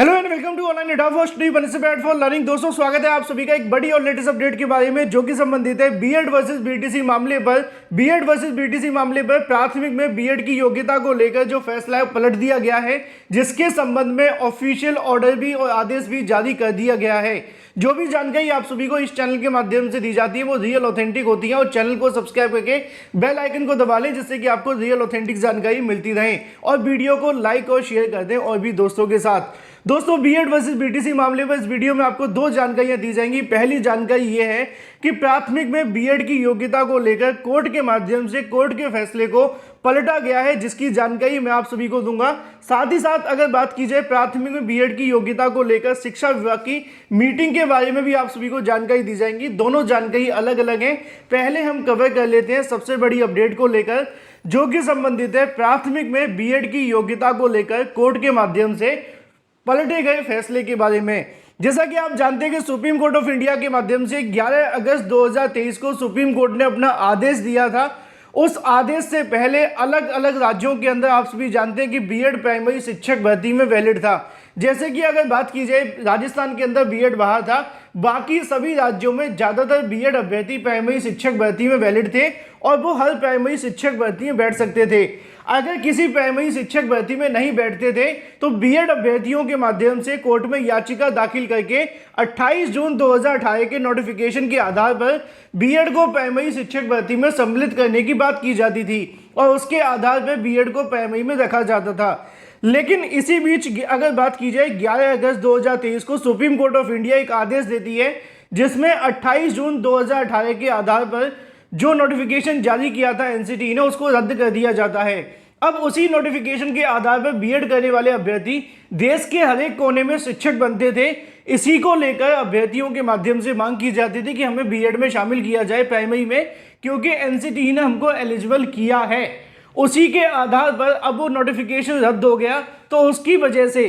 Hello and welcome to online data for study benefit for learning. दोस्तों स्वागत है आप सभी का एक बड़ी और लेटेस्ट अपडेट के बारे में जो कि संबंधित है बीएड वर्सेस बीटीसी मामले पर। बीएड वर्सेस बीटीसी मामले पर प्राथमिक में बीएड की योग्यता को लेकर जो फैसला पलट दिया गया है, जिसके संबंध में ऑफिशियल ऑर्डर भी और आदेश भी जारी कर दिया गया है। जो भी जानकारी आप सभी को इस चैनल के माध्यम से दी जाती है वो रियल ऑथेंटिक होती है और चैनल को सब्सक्राइब करके बेल आइकन को दबा लें जिससे कि आपको रियल ऑथेंटिक जानकारी मिलती रहे और वीडियो को लाइक और शेयर कर दें और भी दोस्तों के साथ। दोस्तों बीएड वर्सेस बीटीसी मामले पर इस वीडियो में आपको दो जानकारियां दी जाएंगी। पहली जानकारी यह है कि प्राथमिक में बीएड की योग्यता को लेकर कोर्ट के माध्यम से कोर्ट के फैसले को पलटा गया है, जिसकी जानकारी मैं आप सभी को दूंगा। साथ ही साथ अगर बात की जाए प्राथमिक में बीएड की योग्यता को लेकर शिक्षा विभाग की मीटिंग के बारे में भी आप सभी को जानकारी दी जाएंगी। दोनों जानकारी अलग अलग हैं। पहले हम कवर कर लेते हैं सबसे बड़ी अपडेट को लेकर जो कि संबंधित है प्राथमिक में बीएड की योग्यता को लेकर कोर्ट के माध्यम से पलटे गए फैसले के बारे में। जैसा कि आप जानते हैं कि सुप्रीम कोर्ट ऑफ इंडिया के माध्यम से 11 अगस्त 2023 को सुप्रीम कोर्ट ने अपना आदेश दिया था। उस आदेश से पहले अलग अलग राज्यों के अंदर आप सभी जानते हैं कि बीएड प्राइमरी शिक्षक भर्ती में वैलिड था। जैसे कि अगर बात की जाए राजस्थान के अंदर बीएड बाहर था, बाकी सभी राज्यों में ज्यादातर बीएड अभ्यर्थी प्राइमरी शिक्षक भर्ती में वैलिड थे और वो हर प्राइमरी शिक्षक भर्ती में बैठ सकते थे। अगर किसी प्राइमरी शिक्षक भर्ती में नहीं बैठते थे तो बीएड अभ्यर्थियों के माध्यम से कोर्ट में याचिका दाखिल करके 28 जून 2018 के नोटिफिकेशन के आधार पर बीएड को प्राइमरी शिक्षक भर्ती में सम्मिलित करने की बात की जाती थी और उसके आधार पर बीएड को प्राइमरी में रखा जाता था। लेकिन इसी बीच अगर बात की जाए 11 अगस्त 2023 को सुप्रीम कोर्ट ऑफ इंडिया एक आदेश देती है जिसमें 28 जून 2018 के आधार पर जो नोटिफिकेशन जारी किया था एनसीटी ने उसको रद्द कर दिया जाता है। अब उसी नोटिफिकेशन के आधार पर बीएड करने वाले अभ्यर्थी देश के हर एक कोने में शिक्षक बनते थे। इसी को लेकर अभ्यर्थियों के माध्यम से मांग की जाती थी कि हमें बीएड में शामिल किया जाए प्राइमरी में, क्योंकि एनसीटी ने हमको एलिजिबल किया है। उसी के आधार पर अब वो नोटिफिकेशन रद्द हो गया तो उसकी वजह से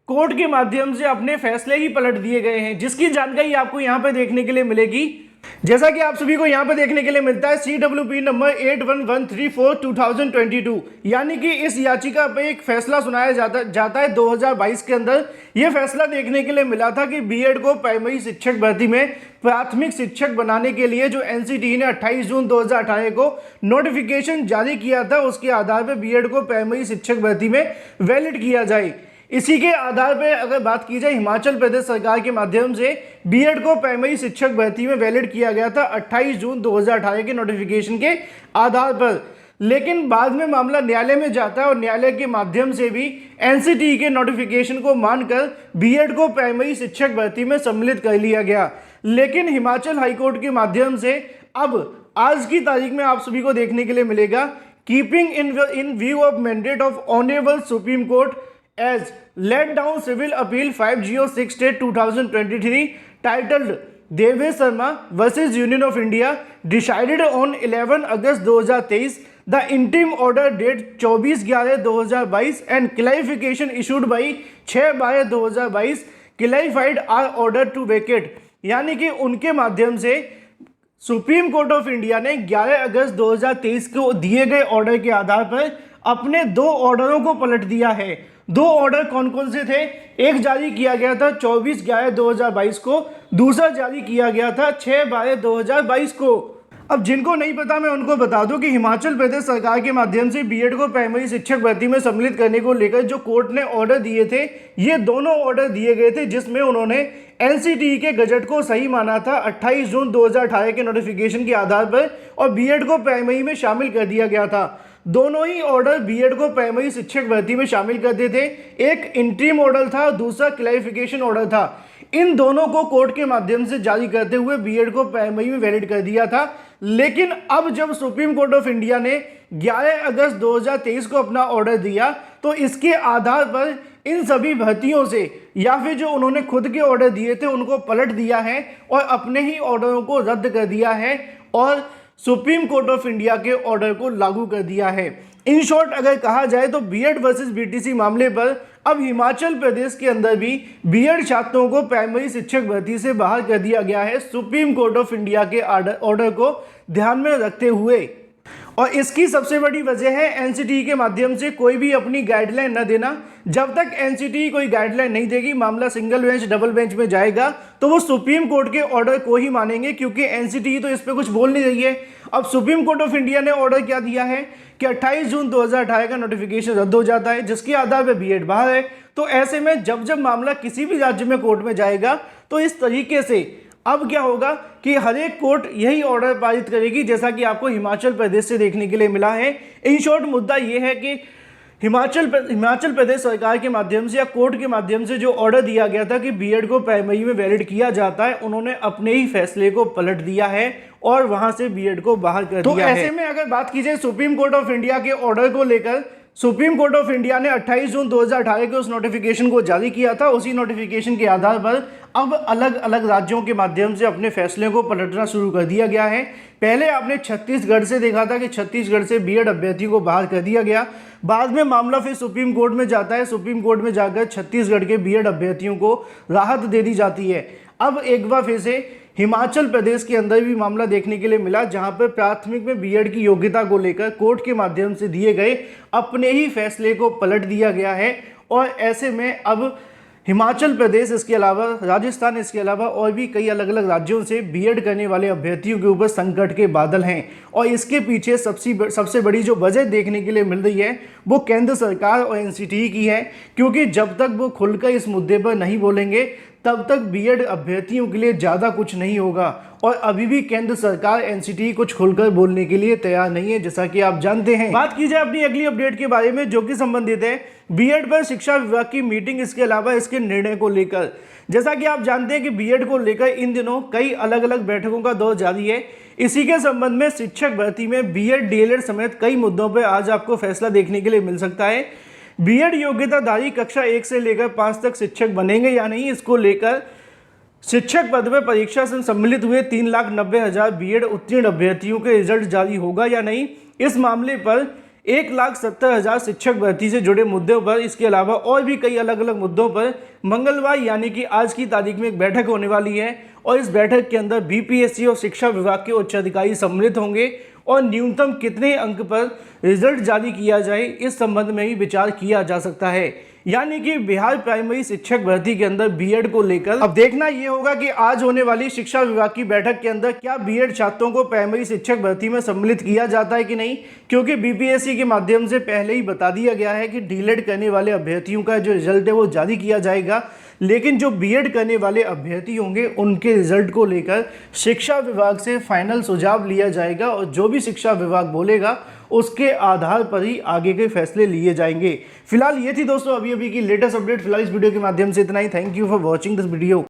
कोर्ट के माध्यम से अपने फैसले ही पलट दिए गए हैं, जिसकी जानकारी आपको यहाँ पे देखने के लिए मिलेगी। जैसा कि आप सभी को यहाँ पे देखने के लिए मिलता है CWP नंबर 81134/2022, यानी कि इस याचिका पे एक फैसला सुनाया जाता है 2022 के अंदर। यह फैसला देखने के लिए मिला था कि बीएड को प्राइमरी शिक्षक भर्ती में प्राथमिक शिक्षक बनाने के लिए जो एनसीटी ने 28 जून 2018 को नोटिफिकेशन जारी किया था उसके आधार पर बीएड को प्राइमरी शिक्षक भर्ती में वैलिड किया जाए। इसी के आधार पर अगर बात की जाए हिमाचल प्रदेश सरकार के माध्यम से बीएड को प्राइमरी शिक्षक भर्ती में वैलिड किया गया था 28 जून 2018 के नोटिफिकेशन के आधार पर। लेकिन बाद में मामला न्यायालय में जाता है और न्यायालय के माध्यम से भी एनसीटी के नोटिफिकेशन को मानकर बीएड को प्राइमरी शिक्षक भर्ती में सम्मिलित कर लिया गया। लेकिन हिमाचल हाईकोर्ट के माध्यम से अब आज की तारीख में आप सभी को देखने के लिए मिलेगा keeping in view of mandate of honourable supreme court as laid down civil appeal 506/2023 titled Devesh Sharma versus Union of India decided on 11 August 2023, the interim order date 24/11/2022 and clarification issued by 6/2022 clarified are ordered to vacate। यानी कि उनके माध्यम से supreme court of India ने 11 अगस्त 2023 को दिए गए order के आधार पर अपने दो ऑर्डरों को पलट दिया है। दो ऑर्डर कौन कौन से थे? एक जारी किया गया था 24/11/2022 को, दूसरा जारी किया गया था 6/2022 को। अब जिनको नहीं पता मैं उनको बता दूं कि हिमाचल प्रदेश सरकार के माध्यम से बीएड को प्राइमरी शिक्षक भर्ती में सम्मिलित करने को लेकर जो कोर्ट ने ऑर्डर दिए थे, ये दोनों ऑर्डर दिए गए थे जिसमें उन्होंने एनसीटी के गजट को सही माना था 28 जून 2018 के नोटिफिकेशन के आधार पर और बीएड को प्राइमरी में शामिल कर दिया गया था। दोनों ही ऑर्डर बीएड को प्राइमरी शिक्षक भर्ती में शामिल करते थे। एक इंटरिम ऑर्डर था, दूसरा क्लैरिफिकेशन ऑर्डर था। इन दोनों को कोर्ट के माध्यम से जारी करते हुए बीएड को प्राइमरी में वैलिड कर दिया था। लेकिन अब जब सुप्रीम कोर्ट ऑफ इंडिया ने 11 अगस्त 2023 को अपना ऑर्डर दिया तो इसके आधार पर इन सभी भर्तियों से या फिर जो उन्होंने खुद के ऑर्डर दिए थे उनको पलट दिया है और अपने ही ऑर्डरों को रद्द कर दिया है और सुप्रीम कोर्ट ऑफ इंडिया के ऑर्डर को लागू कर दिया है। इन शॉर्ट अगर कहा जाए तो बीएड वर्सेस बीटीसी मामले पर अब हिमाचल प्रदेश के अंदर भी बीएड छात्रों को प्राइमरी शिक्षक भर्ती से बाहर कर दिया गया है सुप्रीम कोर्ट ऑफ इंडिया के ऑर्डर को ध्यान में रखते हुए। और इसकी सबसे बड़ी वजह है एनसीटी के माध्यम से कोई भी अपनी गाइडलाइन न देना। जब तक एनसीटी कोई गाइडलाइन नहीं देगी, मामला सिंगल बेंच डबल बेंच में जाएगा तो वो सुप्रीम कोर्ट के ऑर्डर को ही मानेंगे, क्योंकि एनसीटी तो इस पे कुछ बोल नहीं रही है। अब सुप्रीम कोर्ट ऑफ इंडिया ने ऑर्डर क्या दिया है कि 28 जून 2018 का नोटिफिकेशन रद्द हो जाता है, जिसके आधार पर बीएड बाहर है। तो ऐसे में जब जब मामला किसी भी राज्य में कोर्ट में जाएगा तो इस तरीके से अब क्या होगा कि हर एक कोर्ट यही ऑर्डर पारित करेगी, जैसा कि आपको हिमाचल प्रदेश से देखने के लिए मिला है। इन शॉर्ट मुद्दा यह है कि हिमाचल प्रदेश सरकार के माध्यम से या कोर्ट के माध्यम से जो ऑर्डर दिया गया था कि बीएड को प्राइमरी में वैलिड किया जाता है, उन्होंने अपने ही फैसले को पलट दिया है और वहां से बीएड को बाहर कर दिया है। तो ऐसे में अगर बात की जाए सुप्रीम कोर्ट ऑफ इंडिया के ऑर्डर को लेकर, सुप्रीम कोर्ट ऑफ इंडिया ने 28 जून 2018 के उस नोटिफिकेशन को जारी किया था। उसी नोटिफिकेशन के आधार पर अब अलग अलग राज्यों के माध्यम से अपने फैसले को पलटना शुरू कर दिया गया है। पहले आपने छत्तीसगढ़ से देखा था कि छत्तीसगढ़ से बीएड अभ्यर्थियों को बाहर कर दिया गया। बाद में मामला फिर सुप्रीम कोर्ट में जाता है। सुप्रीम कोर्ट में जाकर छत्तीसगढ़ के बीएड अभ्यर्थियों को राहत दे दी जाती है। अब एक बार फिर से हिमाचल प्रदेश के अंदर भी मामला देखने के लिए मिला, जहां पर प्राथमिक में बीएड की योग्यता को लेकर कोर्ट के माध्यम से दिए गए अपने ही फैसले को पलट दिया गया है। और ऐसे में अब हिमाचल प्रदेश, इसके अलावा राजस्थान, इसके अलावा और भी कई अलग अलग राज्यों से बीएड करने वाले अभ्यर्थियों के ऊपर संकट के बादल हैं। और इसके पीछे सबसे बड़ी जो वजह देखने के लिए मिल रही है वो केंद्र सरकार और एनसीटी की है, क्योंकि जब तक वो खुलकर इस मुद्दे पर नहीं बोलेंगे तब तक बीएड अभ्यर्थियों के लिए ज़्यादा कुछ नहीं होगा। और अभी भी केंद्र सरकार एनसीटी कुछ खुलकर बोलने के लिए तैयार नहीं है, जैसा कि आप जानते हैं। बात की जाए अपनी अगली अपडेट के बारे में, जो कि संबंधित है बीएड पर शिक्षा विभाग की मीटिंग, इसके अलावा इसके निर्णय को लेकर। जैसा कि आप जानते हैं कि बीएड को लेकर इन दिनों कई अलग अलग बैठकों का दौर जारी है। इसी के संबंध में शिक्षक भर्ती में बीएड डीएलएड समेत कई मुद्दों पर आज आपको फैसला देखने के लिए मिल सकता है। बीएड योग्यताधारी कक्षा 1 से लेकर 5 तक शिक्षक बनेंगे या नहीं, इसको लेकर शिक्षक पद पर परीक्षा से सम्मिलित हुए 3,90,000 बीएड उत्तीर्ण अभ्यर्थियों के रिजल्ट जारी होगा या नहीं, इस मामले पर 1,70,000 शिक्षक भर्ती से जुड़े मुद्दों पर, इसके अलावा और भी कई अलग अलग मुद्दों पर मंगलवार यानी कि आज की तारीख में एक बैठक होने वाली है। और इस बैठक के अंदर बीपीएससी और शिक्षा विभाग के उच्च अधिकारी सम्मिलित होंगे और न्यूनतम कितने अंक पर रिजल्ट जारी किया जाए, इस संबंध में भी विचार किया जा सकता है। यानी कि बिहार प्राइमरी शिक्षक भर्ती के अंदर बीएड को लेकर अब देखना यह होगा कि आज होने वाली शिक्षा विभाग की बैठक के अंदर क्या बीएड छात्रों को प्राइमरी शिक्षक भर्ती में सम्मिलित किया जाता है कि नहीं, क्योंकि बीपीएससी के माध्यम से पहले ही बता दिया गया है कि डीएलएड करने वाले अभ्यर्थियों का जो रिजल्ट है वो जारी किया जाएगा, लेकिन जो बीएड करने वाले अभ्यर्थी होंगे उनके रिजल्ट को लेकर शिक्षा विभाग से फाइनल सुझाव लिया जाएगा और जो भी शिक्षा विभाग बोलेगा उसके आधार पर ही आगे के फैसले लिए जाएंगे। फिलहाल ये थी दोस्तों अभी की लेटेस्ट अपडेट। फिलहाल इस वीडियो के माध्यम से इतना ही। Thank you for watching this video.